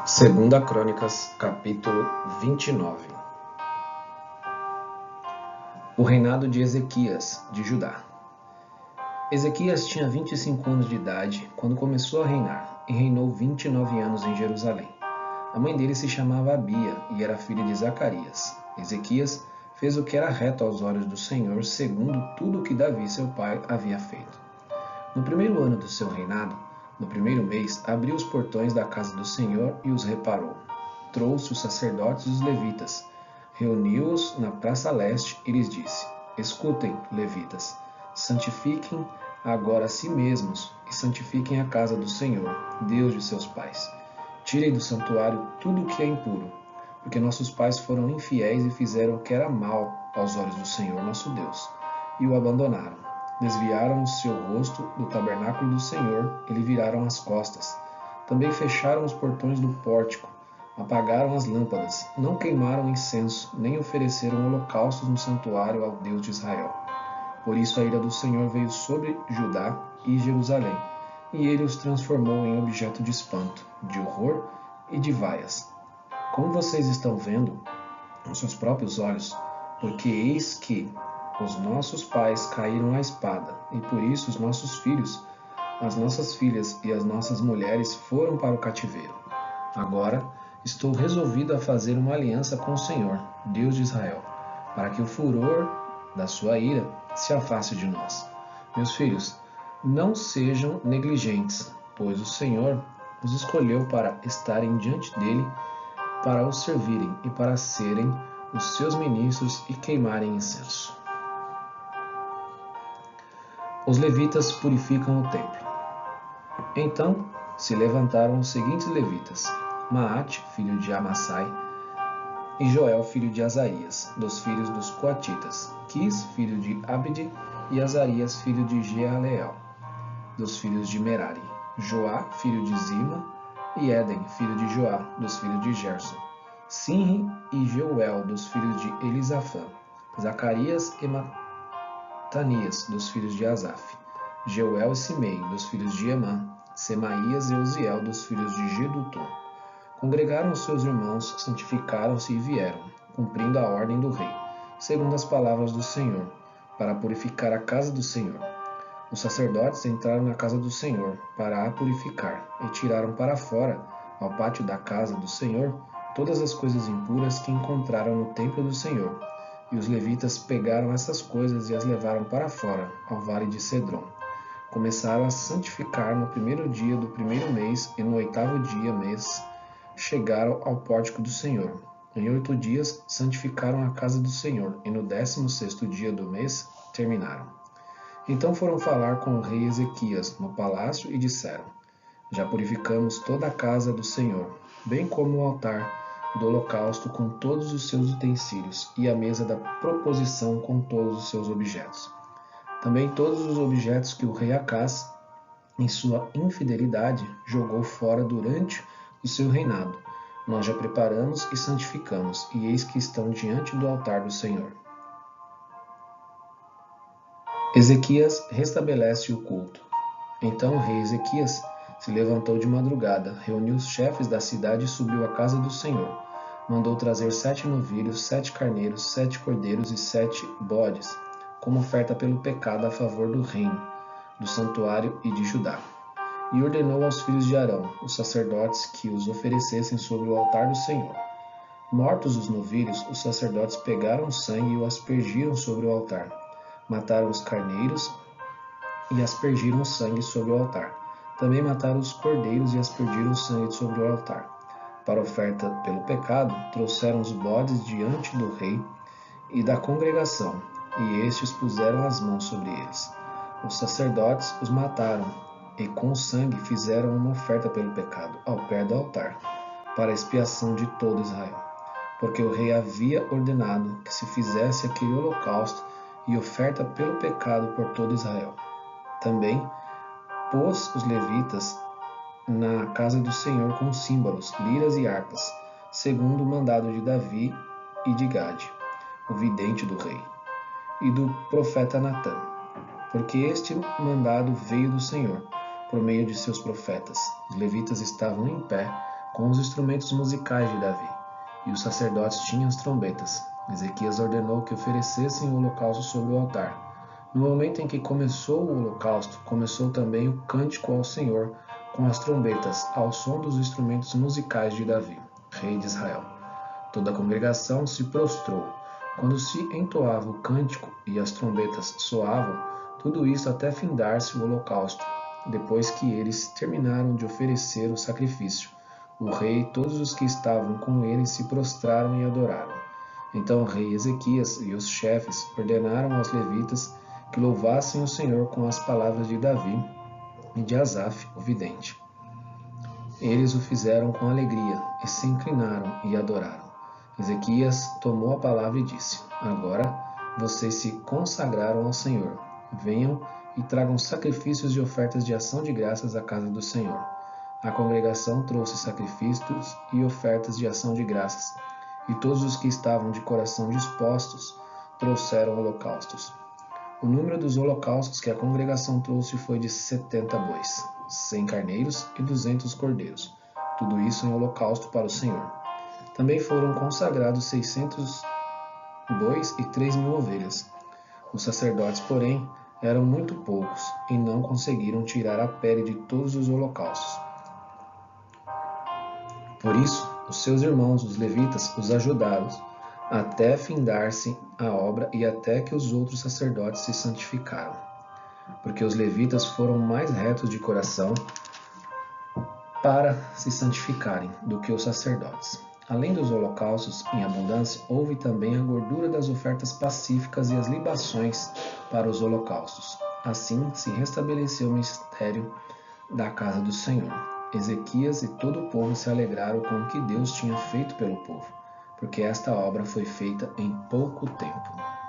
Segunda Crônicas, capítulo 29. O reinado de Ezequias, de Judá. Ezequias tinha 25 anos de idade quando começou a reinar, e reinou 29 anos em Jerusalém. A mãe dele se chamava Abia e era filha de Zacarias. Ezequias fez o que era reto aos olhos do Senhor, segundo tudo o que Davi, seu pai, havia feito. No primeiro ano do seu reinado, no primeiro mês, abriu os portões da casa do Senhor e os reparou. Trouxe os sacerdotes e os levitas, reuniu-os na praça leste e lhes disse: Escutem, levitas, santifiquem agora a si mesmos e santifiquem a casa do Senhor, Deus de seus pais. Tirem do santuário tudo o que é impuro, porque nossos pais foram infiéis e fizeram o que era mal aos olhos do Senhor nosso Deus, e o abandonaram. Desviaram o seu rosto do tabernáculo do Senhor e lhe viraram as costas. Também fecharam os portões do pórtico, apagaram as lâmpadas, não queimaram incenso, nem ofereceram holocaustos no santuário ao Deus de Israel. Por isso a ira do Senhor veio sobre Judá e Jerusalém, e ele os transformou em objeto de espanto, de horror e de vaias. Como vocês estão vendo com seus próprios olhos, porque eis que os nossos pais caíram à espada, e por isso os nossos filhos, as nossas filhas e as nossas mulheres foram para o cativeiro. Agora estou resolvido a fazer uma aliança com o Senhor, Deus de Israel, para que o furor da sua ira se afaste de nós. Meus filhos, não sejam negligentes, pois o Senhor os escolheu para estarem diante dele, para o servirem e para serem os seus ministros e queimarem incenso. Os levitas purificam o templo. Então se levantaram os seguintes levitas: Maate, filho de Amassai, e Joel, filho de Azarias, dos filhos dos coatitas, Quis, filho de Abde, e Azarias, filho de Jealeel, dos filhos de Merari, Joá, filho de Zima, e Éden, filho de Joá, dos filhos de Gerson, Sinri e Jeuel, dos filhos de Elisafã, Zacarias e Matanias, dos filhos de Asaf, Jeuel e Simei, dos filhos de Emã, Semaías e Uziel, dos filhos de Jedutum. Congregaram os seus irmãos, santificaram-se e vieram, cumprindo a ordem do rei, segundo as palavras do Senhor, para purificar a casa do Senhor. Os sacerdotes entraram na casa do Senhor para a purificar, e tiraram para fora, ao pátio da casa do Senhor, todas as coisas impuras que encontraram no templo do Senhor. E os levitas pegaram essas coisas e as levaram para fora, ao vale de Cedron. Começaram a santificar no primeiro dia do primeiro mês, e no oitavo dia mês chegaram ao pórtico do Senhor. Em 8 dias santificaram a casa do Senhor, e no 16º dia do mês terminaram. Então foram falar com o rei Ezequias no palácio e disseram: Já purificamos toda a casa do Senhor, bem como o altar do holocausto com todos os seus utensílios, e a mesa da proposição com todos os seus objetos. Também todos os objetos que o rei Acás, em sua infidelidade, jogou fora durante o seu reinado, nós já preparamos e santificamos, e eis que estão diante do altar do Senhor. Ezequias restabelece o culto. Então o rei Ezequias se levantou de madrugada, reuniu os chefes da cidade e subiu à casa do Senhor. Mandou trazer 7 novilhos, 7 carneiros, 7 cordeiros e 7 bodes, como oferta pelo pecado a favor do reino, do santuário e de Judá. E ordenou aos filhos de Arão, os sacerdotes, que os oferecessem sobre o altar do Senhor. Mortos os novilhos, os sacerdotes pegaram o sangue e o aspergiram sobre o altar. Mataram os carneiros e aspergiram o sangue sobre o altar. Também mataram os cordeiros e aspergiram o sangue sobre o altar. Para oferta pelo pecado, trouxeram os bodes diante do rei e da congregação, e estes puseram as mãos sobre eles. Os sacerdotes os mataram, e com o sangue fizeram uma oferta pelo pecado, ao pé do altar, para a expiação de todo Israel. Porque o rei havia ordenado que se fizesse aquele holocausto e oferta pelo pecado por todo Israel. Também pôs os levitas na casa do Senhor com símbolos, liras e harpas, segundo o mandado de Davi e de Gade. o vidente do rei, e do profeta Natã, porque este mandado veio do Senhor, por meio de seus profetas. Os levitas estavam em pé, com os instrumentos musicais de Davi, e os sacerdotes tinham as trombetas. Ezequias ordenou que oferecessem o holocausto sobre o altar. No momento em que começou o holocausto, começou também o cântico ao Senhor, com as trombetas, ao som dos instrumentos musicais de Davi, rei de Israel. Toda a congregação se prostrou. Quando se entoava o cântico e as trombetas soavam, tudo isso até findar-se o holocausto. Depois que eles terminaram de oferecer o sacrifício, o rei e todos os que estavam com ele se prostraram e adoraram. Então o rei Ezequias e os chefes ordenaram aos levitas que louvassem o Senhor com as palavras de Davi e de Asaf, o vidente. Eles o fizeram com alegria e se inclinaram e adoraram. Ezequias tomou a palavra e disse: Agora vocês se consagraram ao Senhor. Venham e tragam sacrifícios e ofertas de ação de graças à casa do Senhor. A congregação trouxe sacrifícios e ofertas de ação de graças, e todos os que estavam de coração dispostos trouxeram holocaustos. O número dos holocaustos que a congregação trouxe foi de 70 bois, 100 carneiros e 200 cordeiros, tudo isso em holocausto para o Senhor. Também foram consagrados 600 bois e 3.000 ovelhas. Os sacerdotes, porém, eram muito poucos e não conseguiram tirar a pele de todos os holocaustos. Por isso, os seus irmãos, os levitas, os ajudaram até findar-se a obra e até que os outros sacerdotes se santificaram, porque os levitas foram mais retos de coração para se santificarem do que os sacerdotes. Além dos holocaustos em abundância, houve também a gordura das ofertas pacíficas e as libações para os holocaustos. Assim se restabeleceu o mistério da casa do Senhor. Ezequias e todo o povo se alegraram com o que Deus tinha feito pelo povo, porque esta obra foi feita em pouco tempo.